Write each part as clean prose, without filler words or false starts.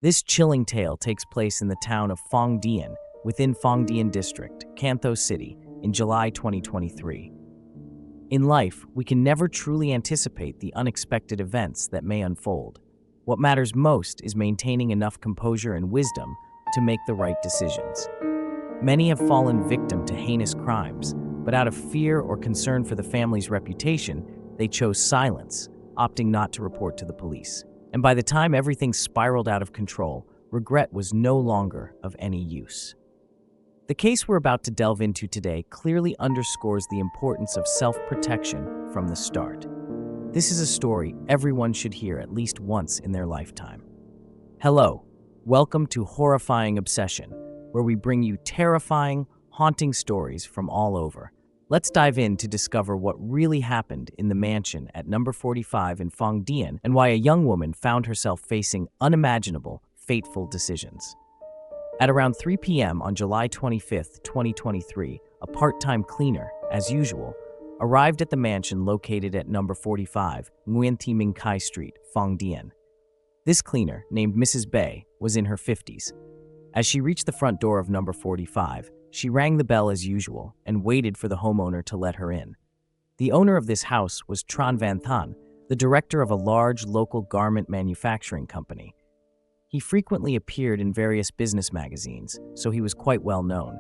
This chilling tale takes place in the town of Phong Dien, within Phong Dien District, Cantho City, in July 2023. In life, we can never truly anticipate the unexpected events that may unfold. What matters most is maintaining enough composure and wisdom to make the right decisions. Many have fallen victim to heinous crimes, but out of fear or concern for the family's reputation, they chose silence, opting not to report to the police. And by the time everything spiraled out of control, regret was no longer of any use. The case we're about to delve into today clearly underscores the importance of self-protection from the start. This is a story everyone should hear at least once in their lifetime. Hello, welcome to Horrifying Obsession, where we bring you terrifying, haunting stories from all over. Let's dive in to discover what really happened in the mansion at number 45 in Phong Dien and why a young woman found herself facing unimaginable, fateful decisions. At around 3 p.m. on July 25, 2023, a part-time cleaner, as usual, arrived at the mansion located at number 45, Nguyen Thi Minh Khai Street, Phong Dien. This cleaner, named Mrs. Bay, was in her 50s. As she reached the front door of number 45, she rang the bell as usual and waited for the homeowner to let her in. The owner of this house was Trần Văn Thành, the director of a large local garment manufacturing company. He frequently appeared in various business magazines, so he was quite well known.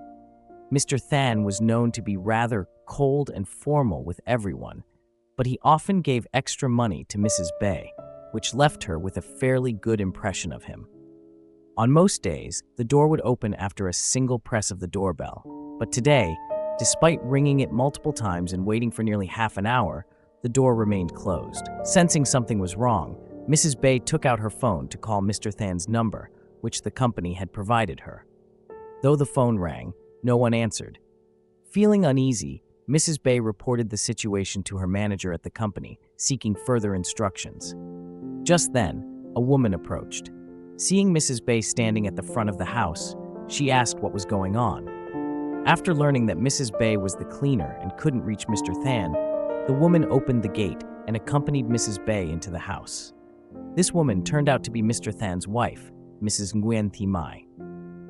Mr. Than was known to be rather cold and formal with everyone, but he often gave extra money to Mrs. Bay, which left her with a fairly good impression of him. On most days, the door would open after a single press of the doorbell, but today, despite ringing it multiple times and waiting for nearly half an hour, the door remained closed. Sensing something was wrong, Mrs. Bay took out her phone to call Mr. Than's number, which the company had provided her. Though the phone rang, no one answered. Feeling uneasy, Mrs. Bay reported the situation to her manager at the company, seeking further instructions. Just then, a woman approached. Seeing Mrs. Bay standing at the front of the house, she asked what was going on. After learning that Mrs. Bay was the cleaner and couldn't reach Mr. Than, the woman opened the gate and accompanied Mrs. Bay into the house. This woman turned out to be Mr. Than's wife, Mrs. Nguyen Thi Mai.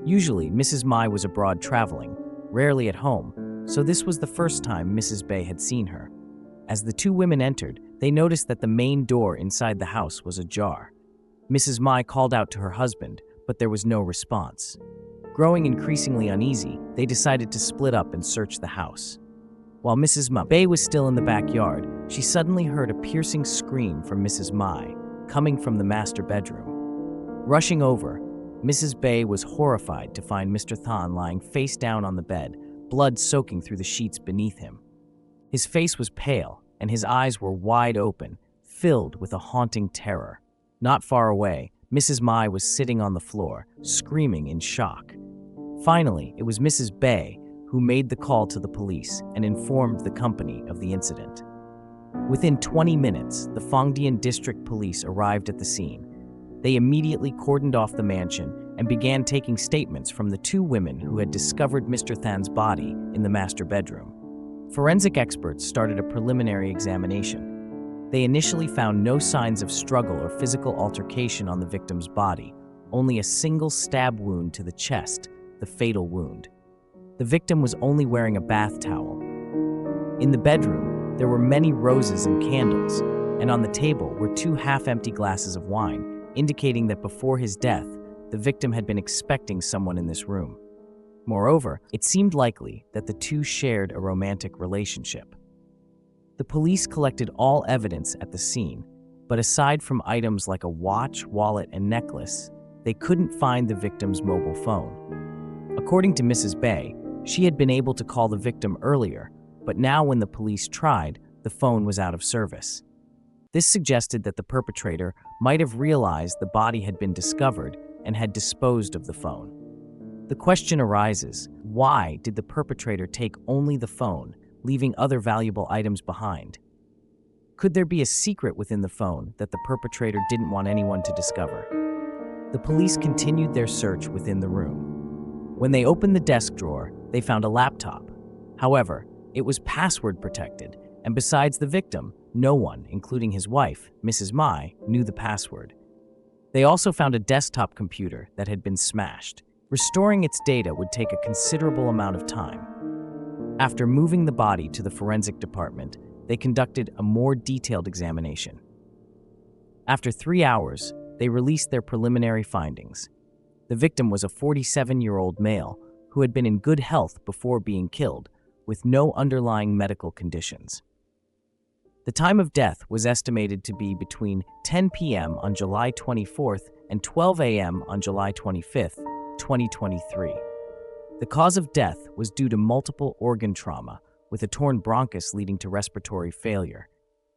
Usually, Mrs. Mai was abroad traveling, rarely at home, so this was the first time Mrs. Bay had seen her. As the two women entered, they noticed that the main door inside the house was ajar. Mrs. Mai called out to her husband, but there was no response. Growing increasingly uneasy, they decided to split up and search the house. While Mrs. Bay was still in the backyard, she suddenly heard a piercing scream from Mrs. Mai, coming from the master bedroom. Rushing over, Mrs. Bay was horrified to find Mr. Than lying face down on the bed, blood soaking through the sheets beneath him. His face was pale, and his eyes were wide open, filled with a haunting terror. Not far away, Mrs. Mai was sitting on the floor, screaming in shock. Finally, it was Mrs. Bay who made the call to the police and informed the company of the incident. Within 20 minutes, the Phong Dien District Police arrived at the scene. They immediately cordoned off the mansion and began taking statements from the two women who had discovered Mr. Than's body in the master bedroom. Forensic experts started a preliminary examination. They initially found no signs of struggle or physical altercation on the victim's body, only a single stab wound to the chest, the fatal wound. The victim was only wearing a bath towel. In the bedroom, there were many roses and candles, and on the table were two half-empty glasses of wine, indicating that before his death, the victim had been expecting someone in this room. Moreover, it seemed likely that the two shared a romantic relationship. The police collected all evidence at the scene, but aside from items like a watch, wallet, and necklace, they couldn't find the victim's mobile phone. According to Mrs. Bay, she had been able to call the victim earlier, but now when the police tried, the phone was out of service. This suggested that the perpetrator might have realized the body had been discovered and had disposed of the phone. The question arises, why did the perpetrator take only the phone, leaving other valuable items behind? Could there be a secret within the phone that the perpetrator didn't want anyone to discover? The police continued their search within the room. When they opened the desk drawer, they found a laptop. However, it was password protected, and besides the victim, no one, including his wife, Mrs. Mai, knew the password. They also found a desktop computer that had been smashed. Restoring its data would take a considerable amount of time. After moving the body to the forensic department, they conducted a more detailed examination. After 3 hours, they released their preliminary findings. The victim was a 47-year-old male who had been in good health before being killed, with no underlying medical conditions. The time of death was estimated to be between 10 p.m. on July 24th and 12 a.m. on July 25th, 2023. The cause of death was due to multiple organ trauma, with a torn bronchus leading to respiratory failure.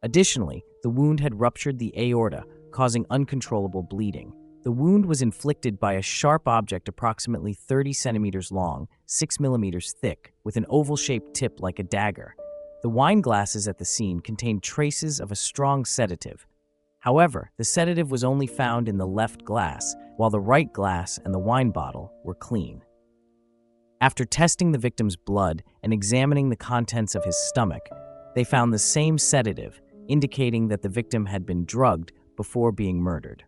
Additionally, the wound had ruptured the aorta, causing uncontrollable bleeding. The wound was inflicted by a sharp object approximately 30 centimeters long, 6 millimeters thick, with an oval-shaped tip like a dagger. The wine glasses at the scene contained traces of a strong sedative. However, the sedative was only found in the left glass, while the right glass and the wine bottle were clean. After testing the victim's blood and examining the contents of his stomach, they found the same sedative, indicating that the victim had been drugged before being murdered.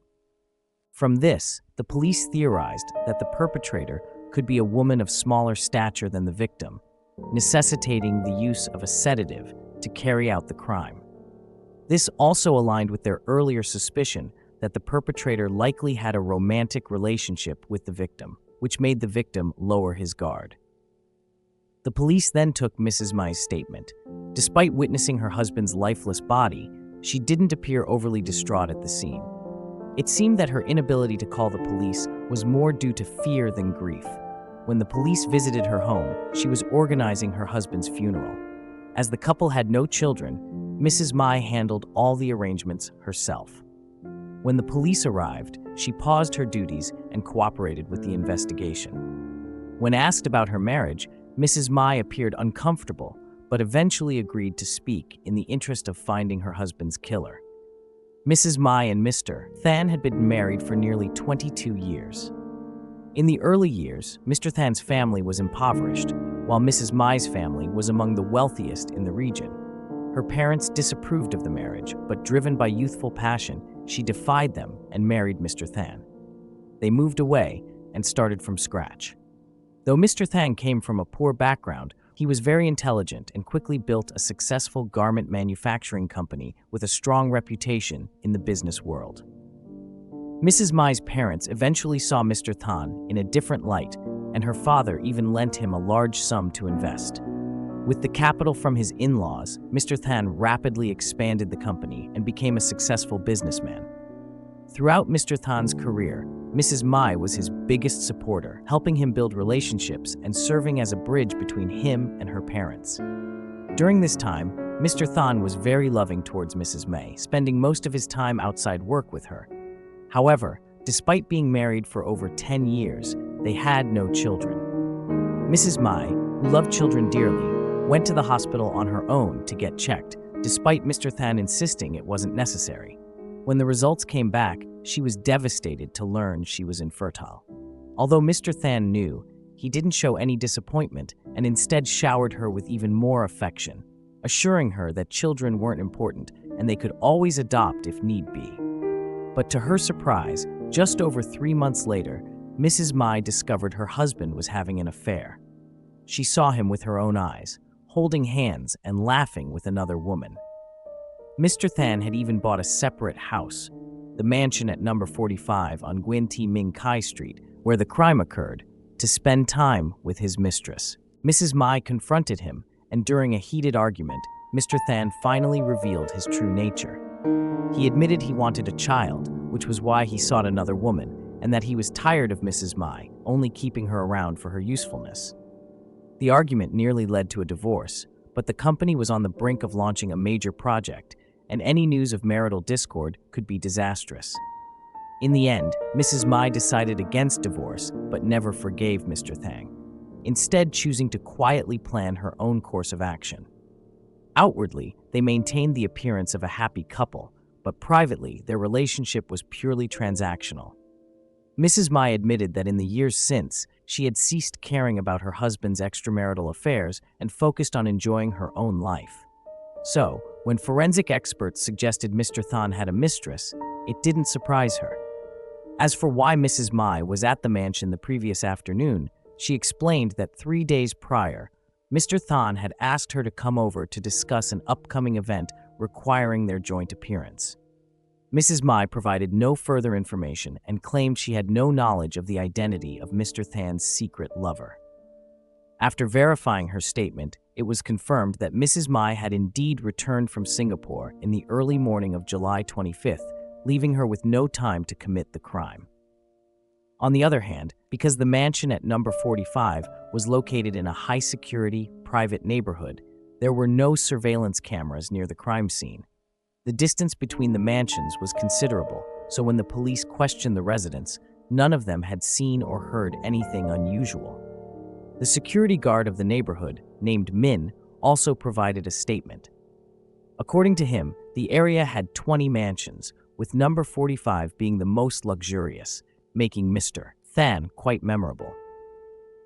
From this, the police theorized that the perpetrator could be a woman of smaller stature than the victim, necessitating the use of a sedative to carry out the crime. This also aligned with their earlier suspicion that the perpetrator likely had a romantic relationship with the victim, which made the victim lower his guard. The police then took Mrs. Mai's statement. Despite witnessing her husband's lifeless body, she didn't appear overly distraught at the scene. It seemed that her inability to call the police was more due to fear than grief. When the police visited her home, she was organizing her husband's funeral. As the couple had no children, Mrs. Mai handled all the arrangements herself. When the police arrived, she paused her duties and cooperated with the investigation. When asked about her marriage, Mrs. Mai appeared uncomfortable, but eventually agreed to speak in the interest of finding her husband's killer. Mrs. Mai and Mr. Than had been married for nearly 22 years. In the early years, Mr. Than's family was impoverished, while Mrs. Mai's family was among the wealthiest in the region. Her parents disapproved of the marriage, but driven by youthful passion, she defied them and married Mr. Than. They moved away and started from scratch. Though Mr. Than came from a poor background, he was very intelligent and quickly built a successful garment manufacturing company with a strong reputation in the business world. Mrs. Mai's parents eventually saw Mr. Than in a different light, and her father even lent him a large sum to invest. With the capital from his in-laws, Mr. Than rapidly expanded the company and became a successful businessman. Throughout Mr. Than's career, Mrs. Mai was his biggest supporter, helping him build relationships and serving as a bridge between him and her parents. During this time, Mr. Than was very loving towards Mrs. Mai, spending most of his time outside work with her. However, despite being married for over 10 years, they had no children. Mrs. Mai, who loved children dearly, went to the hospital on her own to get checked, despite Mr. Than insisting it wasn't necessary. When the results came back, she was devastated to learn she was infertile. Although Mr. Than knew, he didn't show any disappointment and instead showered her with even more affection, assuring her that children weren't important and they could always adopt if need be. But to her surprise, just over 3 months later, Mrs. Mai discovered her husband was having an affair. She saw him with her own eyes, holding hands and laughing with another woman. Mr. Than had even bought a separate house, the mansion at number 45 on Nguyen Thi Minh Khai Street, where the crime occurred, to spend time with his mistress. Mrs. Mai confronted him, and during a heated argument, Mr. Than finally revealed his true nature. He admitted he wanted a child, which was why he sought another woman, and that he was tired of Mrs. Mai, only keeping her around for her usefulness. The argument nearly led to a divorce, but the company was on the brink of launching a major project, and any news of marital discord could be disastrous. In the end, Mrs. Mai decided against divorce, but never forgave Mr. Than, instead choosing to quietly plan her own course of action. Outwardly, they maintained the appearance of a happy couple, but privately, their relationship was purely transactional. Mrs. Mai admitted that in the years since, she had ceased caring about her husband's extramarital affairs and focused on enjoying her own life. So, when forensic experts suggested Mr. Than had a mistress, it didn't surprise her. As for why Mrs. Mai was at the mansion the previous afternoon, she explained that 3 days prior, Mr. Than had asked her to come over to discuss an upcoming event requiring their joint appearance. Mrs. Mai provided no further information and claimed she had no knowledge of the identity of Mr. Than's secret lover. After verifying her statement, it was confirmed that Mrs. Mai had indeed returned from Singapore in the early morning of July 25th, leaving her with no time to commit the crime. On the other hand, because the mansion at number 45 was located in a high-security, private neighborhood, there were no surveillance cameras near the crime scene. The distance between the mansions was considerable, so when the police questioned the residents, none of them had seen or heard anything unusual. The security guard of the neighborhood, named Min, also provided a statement. According to him, the area had 20 mansions, with number 45 being the most luxurious, making Mr. Than quite memorable.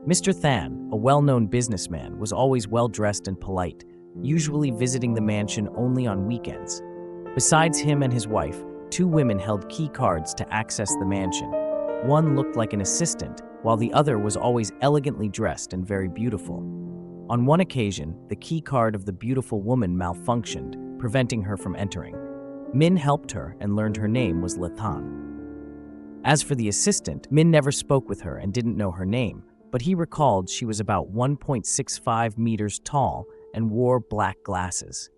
Mr. Than, a well-known businessman, was always well-dressed and polite, usually visiting the mansion only on weekends. Besides him and his wife, 2 women held key cards to access the mansion. One looked like an assistant, while the other was always elegantly dressed and very beautiful. On one occasion, the key card of the beautiful woman malfunctioned, preventing her from entering. Min helped her and learned her name was Lathan. As for the assistant, Min never spoke with her and didn't know her name, but he recalled she was about 1.65 meters tall and wore black glasses.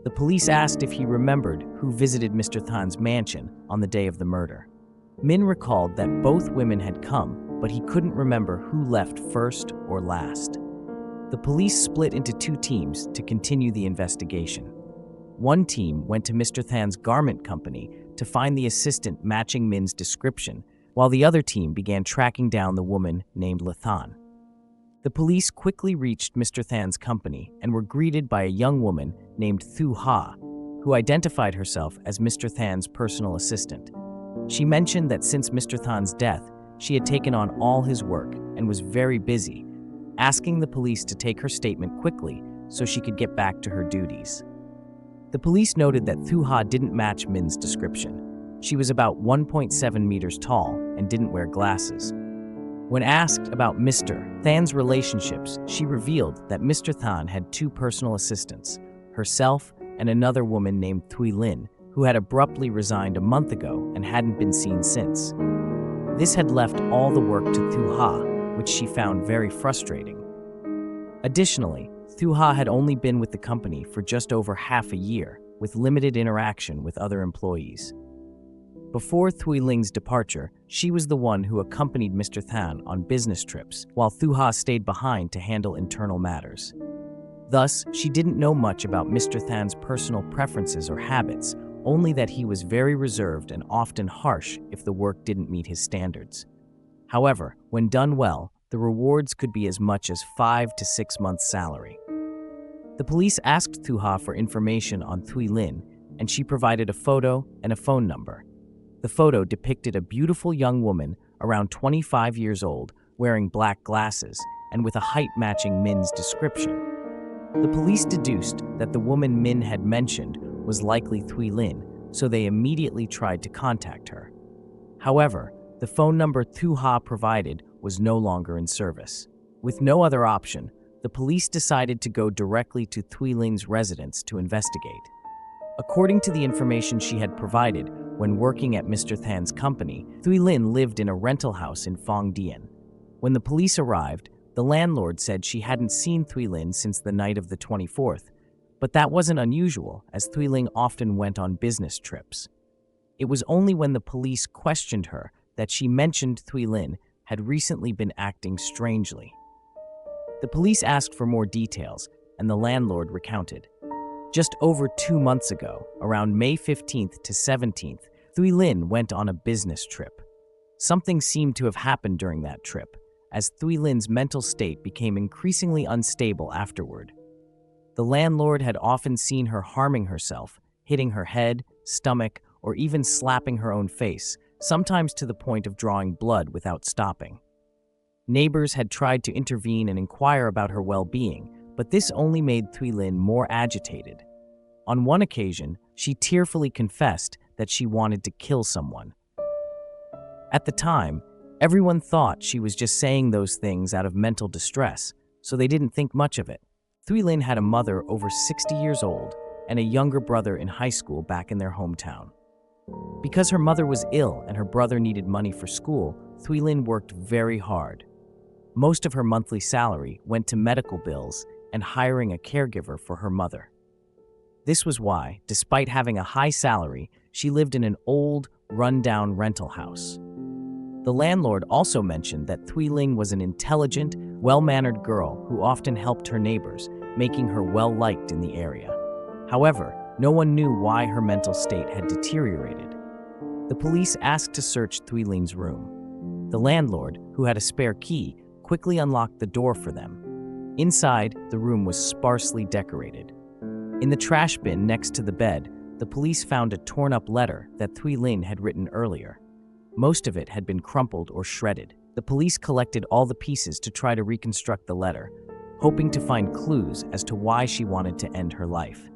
The police asked if he remembered who visited Mr. Than's mansion on the day of the murder. Min recalled that both women had come, but he couldn't remember who left first or last. The police split into 2 teams to continue the investigation. One team went to Mr. Than's garment company to find the assistant matching Min's description, while the other team began tracking down the woman named Lathan. The police quickly reached Mr. Than's company and were greeted by a young woman named Thu Ha, who identified herself as Mr. Than's personal assistant. She mentioned that since Mr. Than's death, she had taken on all his work and was very busy, asking the police to take her statement quickly so she could get back to her duties. The police noted that Thu Ha didn't match Min's description. She was about 1.7 meters tall and didn't wear glasses. When asked about Mr. Than's relationships, she revealed that Mr. Than had 2 personal assistants, herself and another woman named Thuy Linh, who had abruptly resigned a month ago and hadn't been seen since. This had left all the work to Thu Ha, which she found very frustrating. Additionally, Thu Ha had only been with the company for just over half a year, with limited interaction with other employees. Before Thuy Ling's departure, she was the one who accompanied Mr. Than on business trips, while Thu Ha stayed behind to handle internal matters. Thus, she didn't know much about Mr. Than's personal preferences or habits, only that he was very reserved and often harsh if the work didn't meet his standards. However, when done well, the rewards could be as much as 5 to 6 months' salary. The police asked Thu Ha for information on Thuy Linh, and she provided a photo and a phone number. The photo depicted a beautiful young woman around 25 years old, wearing black glasses, and with a height matching Min's description. The police deduced that the woman Min had mentioned was likely Thuy Linh, so they immediately tried to contact her. However, the phone number Thu Ha provided was no longer in service. With no other option, the police decided to go directly to Thuy Ling's residence to investigate. According to the information she had provided when working at Mr. Than's company, Thuy Linh lived in a rental house in Phong Dien. When the police arrived, the landlord said she hadn't seen Thuy Linh since the night of the 24th, but that wasn't unusual, as Thuy Linh often went on business trips. It was only when the police questioned her that she mentioned Thuy Linh had recently been acting strangely. The police asked for more details, and the landlord recounted. Just over 2 months ago, around May 15th to 17th, Thuy Linh went on a business trip. Something seemed to have happened during that trip, as Thuy Linh's mental state became increasingly unstable afterward. The landlord had often seen her harming herself, hitting her head, stomach, or even slapping her own face, sometimes to the point of drawing blood without stopping. Neighbors had tried to intervene and inquire about her well-being, but this only made Thuy Linh more agitated. On one occasion, she tearfully confessed that she wanted to kill someone. At the time, everyone thought she was just saying those things out of mental distress, so they didn't think much of it. Thuy Linh had a mother over 60 years old and a younger brother in high school back in their hometown. Because her mother was ill and her brother needed money for school, Thuy Linh worked very hard. Most of her monthly salary went to medical bills and hiring a caregiver for her mother. This was why, despite having a high salary, she lived in an old, run-down rental house. The landlord also mentioned that Thuy Linh was an intelligent, well-mannered girl who often helped her neighbors, making her well-liked in the area. However, no one knew why her mental state had deteriorated. The police asked to search Thuy Linh's room. The landlord, who had a spare key, quickly unlocked the door for them. Inside, the room was sparsely decorated. In the trash bin next to the bed, the police found a torn-up letter that Thuy Linh had written earlier. Most of it had been crumpled or shredded. The police collected all the pieces to try to reconstruct the letter, hoping to find clues as to why she wanted to end her life.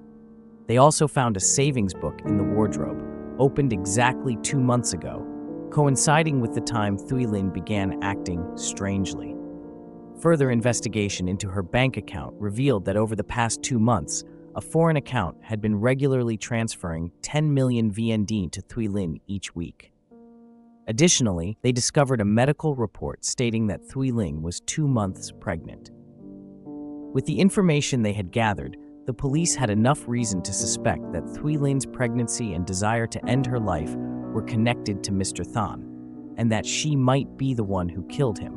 They also found a savings book in the wardrobe, opened exactly 2 months ago, coinciding with the time Thuy Linh began acting strangely. Further investigation into her bank account revealed that over the past 2 months, a foreign account had been regularly transferring 10 million VND to Thuy Linh each week. Additionally, they discovered a medical report stating that Thuy Linh was 2 months pregnant. With the information they had gathered, the police had enough reason to suspect that Thuy Linh's pregnancy and desire to end her life were connected to Mr. Thanh, and that she might be the one who killed him.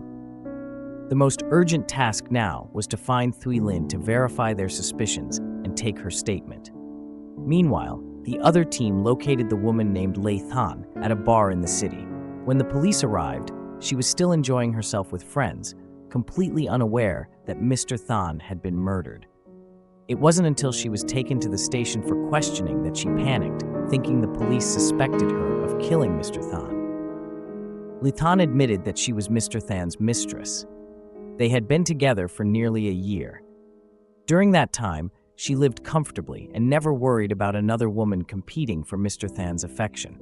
The most urgent task now was to find Thuy Linh to verify their suspicions and take her statement. Meanwhile, the other team located the woman named Lê Thanh at a bar in the city. When the police arrived, she was still enjoying herself with friends, completely unaware that Mr. Thanh had been murdered. It wasn't until she was taken to the station for questioning that she panicked, thinking the police suspected her of killing Mr. Thanh. Lê Thanh admitted that she was Mr. Than's mistress. They had been together for nearly a year. During that time, she lived comfortably and never worried about another woman competing for Mr. Than's affection.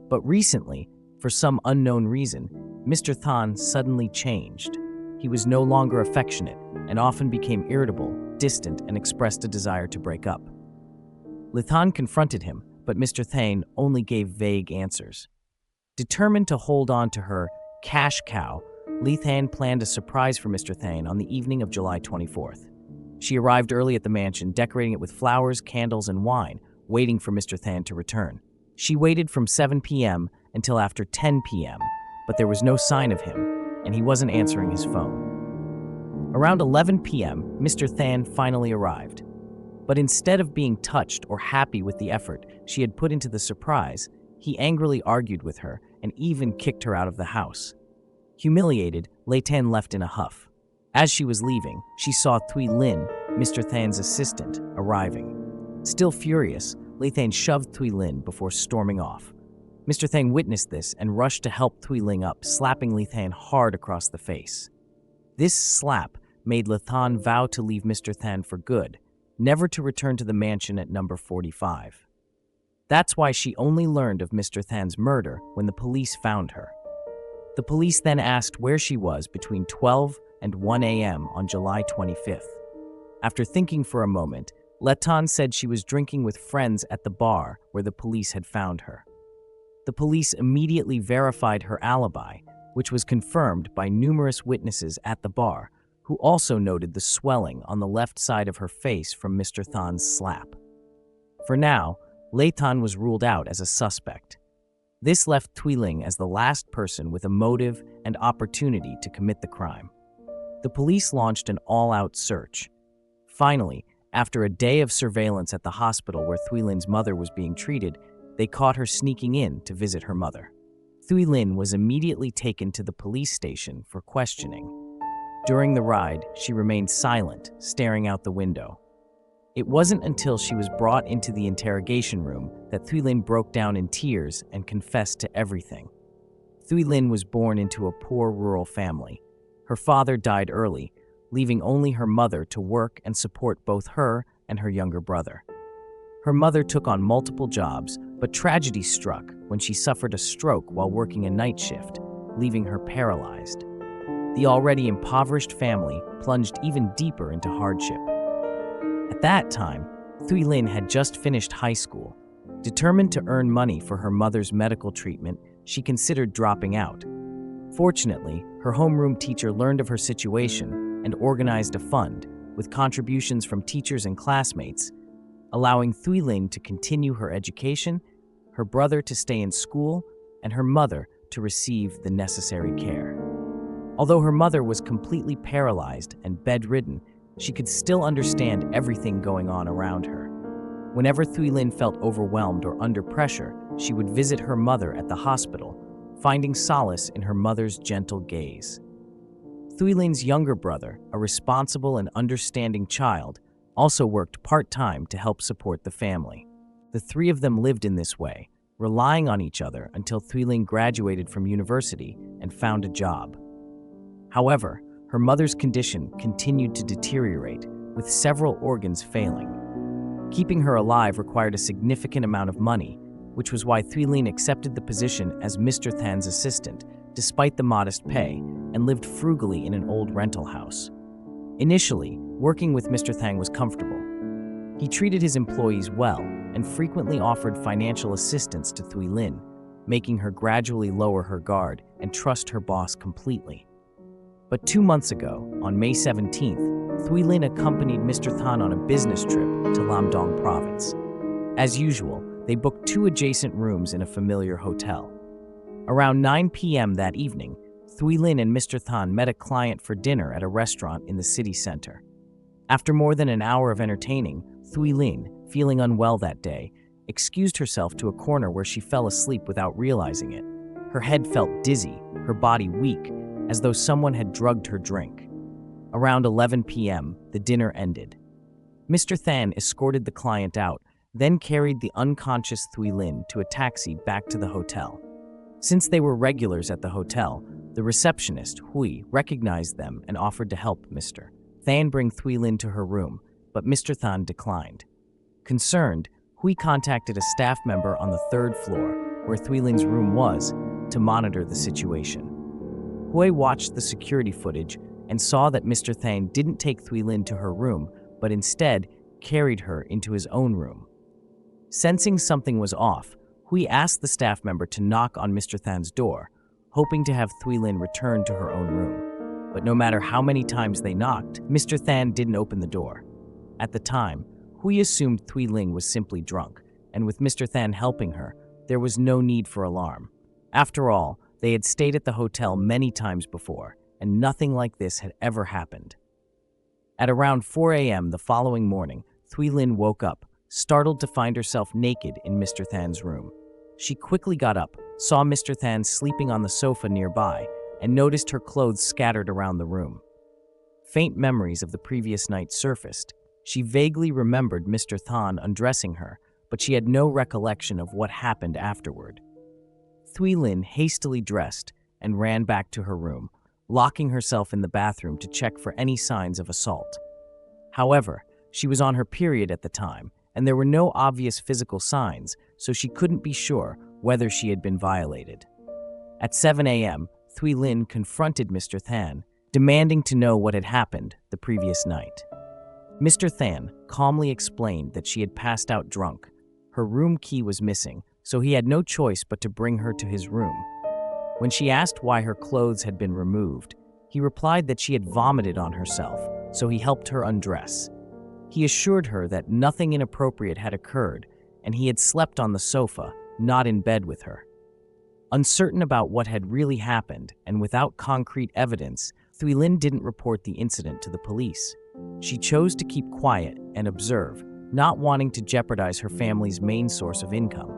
But recently, for some unknown reason, Mr. Thanh suddenly changed. He was no longer affectionate and often became irritable, distant, and expressed a desire to break up. Lê Thanh confronted him, but Mr. Thanh only gave vague answers. Determined to hold on to her cash cow, Lê Thanh planned a surprise for Mr. Thanh on the evening of July 24th. She arrived early at the mansion, decorating it with flowers, candles, and wine, waiting for Mr. Thanh to return. She waited from 7 p.m. until after 10 p.m., but there was no sign of him, and he wasn't answering his phone. Around 11 p.m., Mr. Thanh finally arrived. But instead of being touched or happy with the effort she had put into the surprise, he angrily argued with her and even kicked her out of the house. Humiliated, Lê Thanh left in a huff. As she was leaving, she saw Thuy Linh, Mr. Than's assistant, arriving. Still furious, Lê Thanh shoved Thuy Linh before storming off. Mr. Thanh witnessed this and rushed to help Thuy Linh up, slapping Lê Thanh hard across the face. This slap made Lê Thanh vow to leave Mr. Thanh for good, never to return to the mansion at number 45. That's why she only learned of Mr. Than's murder when the police found her. The police then asked where she was between 12 and 1 a.m. on July 25th. After thinking for a moment, Lê Thanh said she was drinking with friends at the bar where the police had found her. The police immediately verified her alibi, which was confirmed by numerous witnesses at the bar, who also noted the swelling on the left side of her face from Mr. Than's slap. For now, Lê Thanh was ruled out as a suspect. This left Thuy Linh as the last person with a motive and opportunity to commit the crime. The police launched an all-out search. Finally, after a day of surveillance at the hospital where Thuy Linh's mother was being treated, they caught her sneaking in to visit her mother. Thuy Linh was immediately taken to the police station for questioning. During the ride, she remained silent, staring out the window. It wasn't until she was brought into the interrogation room that Thuy Linh broke down in tears and confessed to everything. Thuy Linh was born into a poor rural family. Her father died early, leaving only her mother to work and support both her and her younger brother. Her mother took on multiple jobs, but tragedy struck when she suffered a stroke while working a night shift, leaving her paralyzed. The already impoverished family plunged even deeper into hardship. At that time, Thuy Linh had just finished high school. Determined to earn money for her mother's medical treatment, she considered dropping out. Fortunately, her homeroom teacher learned of her situation and organized a fund, with contributions from teachers and classmates, allowing Thuy Linh to continue her education, her brother to stay in school, and her mother to receive the necessary care. Although her mother was completely paralyzed and bedridden, she could still understand everything going on around her. Whenever Thuy Linh felt overwhelmed or under pressure, she would visit her mother at the hospital, finding solace in her mother's gentle gaze. Thuy Linh's younger brother, a responsible and understanding child, also worked part-time to help support the family. The three of them lived in this way, relying on each other until Thuy Linh graduated from university and found a job. However, her mother's condition continued to deteriorate, with several organs failing. Keeping her alive required a significant amount of money, which was why Thuy Linh accepted the position as Mr. Than's assistant, despite the modest pay, and lived frugally in an old rental house. Initially, working with Mr. Thang was comfortable. He treated his employees well and frequently offered financial assistance to Thuy Linh, making her gradually lower her guard and trust her boss completely. But 2 months ago, on May 17th, Thuy Linh accompanied Mr. Than on a business trip to Lam Dong province. As usual, they booked 2 adjacent rooms in a familiar hotel. Around 9 p.m. that evening, Thuy Linh and Mr. Than met a client for dinner at a restaurant in the city center. After more than an hour of entertaining, Thuy Linh, feeling unwell that day, excused herself to a corner where she fell asleep without realizing it. Her head felt dizzy, her body weak, as though someone had drugged her drink. Around 11 p.m., the dinner ended. Mr. Than escorted the client out, then carried the unconscious Thuy Linh to a taxi back to the hotel. Since they were regulars at the hotel, the receptionist, Hui, recognized them and offered to help Mr. Than bring Thuy Linh to her room, but Mr. Than declined. Concerned, Hui contacted a staff member on the 3rd floor, where Thuy Linh's room was, to monitor the situation. Hui watched the security footage and saw that Mr. Than didn't take Thuy Linh to her room, but instead carried her into his own room. Sensing something was off, Hui asked the staff member to knock on Mr. Than's door, hoping to have Thuy Linh return to her own room. But no matter how many times they knocked, Mr. Than didn't open the door. At the time, Hui assumed Thuy Linh was simply drunk, and with Mr. Than helping her, there was no need for alarm. After all, they had stayed at the hotel many times before, and nothing like this had ever happened. At around 4 a.m. the following morning, Thuy Linh woke up, startled to find herself naked in Mr. Than's room. She quickly got up, saw Mr. Than sleeping on the sofa nearby, and noticed her clothes scattered around the room. Faint memories of the previous night surfaced. She vaguely remembered Mr. Than undressing her, but she had no recollection of what happened afterward. Thuy Linh hastily dressed and ran back to her room, locking herself in the bathroom to check for any signs of assault. However, she was on her period at the time, and there were no obvious physical signs, so she couldn't be sure whether she had been violated. At 7 a.m., Thuy Linh confronted Mr. Than, demanding to know what had happened the previous night. Mr. Than calmly explained that she had passed out drunk. Her room key was missing, so he had no choice but to bring her to his room. When she asked why her clothes had been removed, he replied that she had vomited on herself, so he helped her undress. He assured her that nothing inappropriate had occurred, and he had slept on the sofa, not in bed with her. Uncertain about what had really happened, and without concrete evidence, Thuy Linh didn't report the incident to the police. She chose to keep quiet and observe, not wanting to jeopardize her family's main source of income.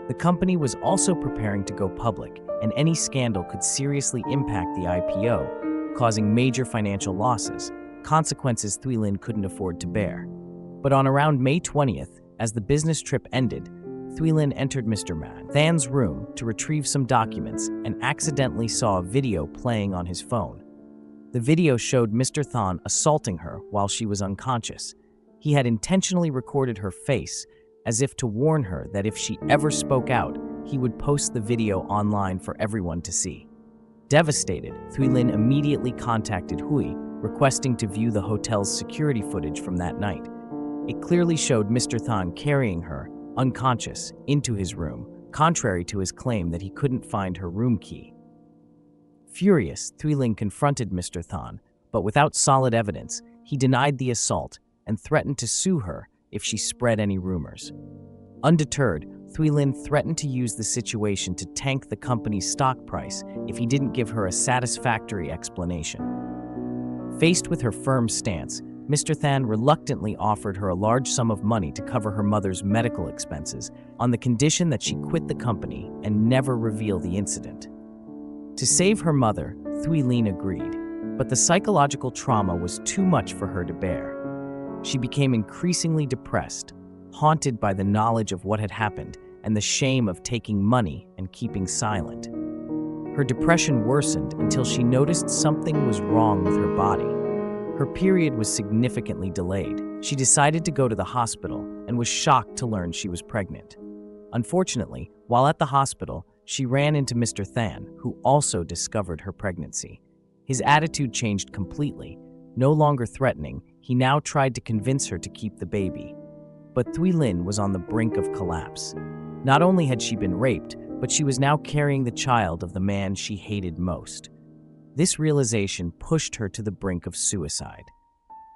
The company was also preparing to go public, and any scandal could seriously impact the IPO, causing major financial losses, consequences Thuy Linh couldn't afford to bear. But on around May 20th, as the business trip ended, Thuy Linh entered Mr. Than's room to retrieve some documents and accidentally saw a video playing on his phone. The video showed Mr. Than assaulting her while she was unconscious. He had intentionally recorded her face as if to warn her that if she ever spoke out, he would post the video online for everyone to see. Devastated, Thuy Linh immediately contacted Huy, requesting to view the hotel's security footage from that night. It clearly showed Mr. Thanh carrying her, unconscious, into his room, contrary to his claim that he couldn't find her room key. Furious, Thuy Linh confronted Mr. Thanh, but without solid evidence, he denied the assault and threatened to sue her if she spread any rumors. Undeterred, Thuy Linh threatened to use the situation to tank the company's stock price if he didn't give her a satisfactory explanation. Faced with her firm stance, Mr. Thanh reluctantly offered her a large sum of money to cover her mother's medical expenses on the condition that she quit the company and never reveal the incident. To save her mother, Thuy Linh agreed, but the psychological trauma was too much for her to bear. She became increasingly depressed, haunted by the knowledge of what had happened and the shame of taking money and keeping silent. Her depression worsened until she noticed something was wrong with her body. Her period was significantly delayed. She decided to go to the hospital and was shocked to learn she was pregnant. Unfortunately, while at the hospital, she ran into Mr. Thanh, who also discovered her pregnancy. His attitude changed completely. No longer threatening, he now tried to convince her to keep the baby. But Thuy Linh was on the brink of collapse. Not only had she been raped, but she was now carrying the child of the man she hated most. This realization pushed her to the brink of suicide.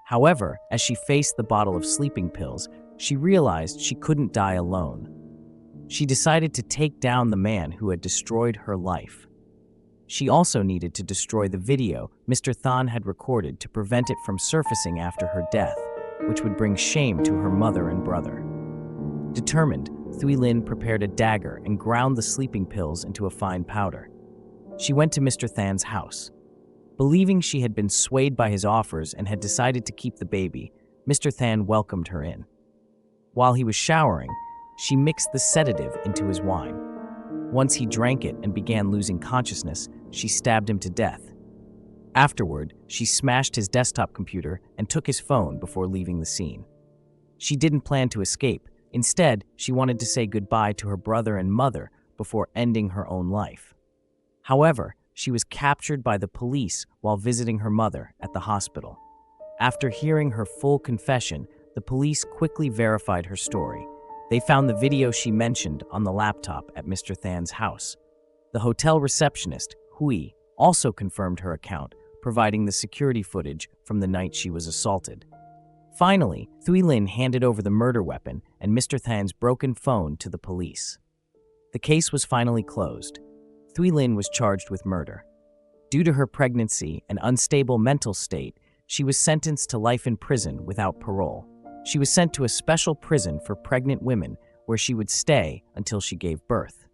However, as she faced the bottle of sleeping pills, she realized she couldn't die alone. She decided to take down the man who had destroyed her life. She also needed to destroy the video Mr. Thanh had recorded to prevent it from surfacing after her death, which would bring shame to her mother and brother. Determined, Thuy Linh prepared a dagger and ground the sleeping pills into a fine powder. She went to Mr. Than's house. Believing she had been swayed by his offers and had decided to keep the baby, Mr. Thanh welcomed her in. While he was showering, she mixed the sedative into his wine. Once he drank it and began losing consciousness, she stabbed him to death. Afterward, she smashed his desktop computer and took his phone before leaving the scene. She didn't plan to escape. Instead, she wanted to say goodbye to her brother and mother before ending her own life. However, she was captured by the police while visiting her mother at the hospital. After hearing her full confession, the police quickly verified her story. They found the video she mentioned on the laptop at Mr. Than's house. The hotel receptionist, Huy, also confirmed her account, providing the security footage from the night she was assaulted. Finally, Thuy Linh handed over the murder weapon and Mr. Than's broken phone to the police. The case was finally closed. Thuy Linh was charged with murder. Due to her pregnancy and unstable mental state, she was sentenced to life in prison without parole. She was sent to a special prison for pregnant women where she would stay until she gave birth.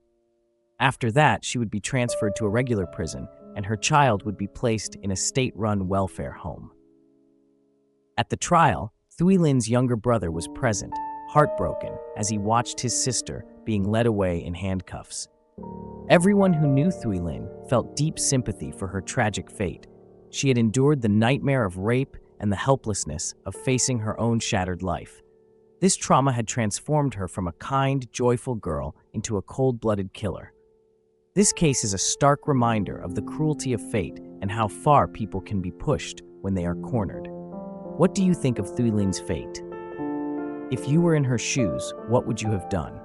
After that, she would be transferred to a regular prison and her child would be placed in a state-run welfare home. At the trial, Thuy Linh's younger brother was present, heartbroken as he watched his sister being led away in handcuffs. Everyone who knew Thuy Linh felt deep sympathy for her tragic fate. She had endured the nightmare of rape and the helplessness of facing her own shattered life. This trauma had transformed her from a kind, joyful girl into a cold-blooded killer. This case is a stark reminder of the cruelty of fate and how far people can be pushed when they are cornered. What do you think of Thuy Linh's fate? If you were in her shoes, what would you have done?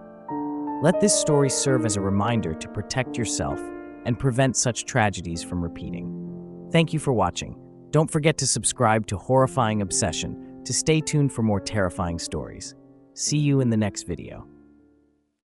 Let this story serve as a reminder to protect yourself and prevent such tragedies from repeating. Thank you for watching. Don't forget to subscribe to Horrifying Obsession to stay tuned for more terrifying stories. See you in the next video.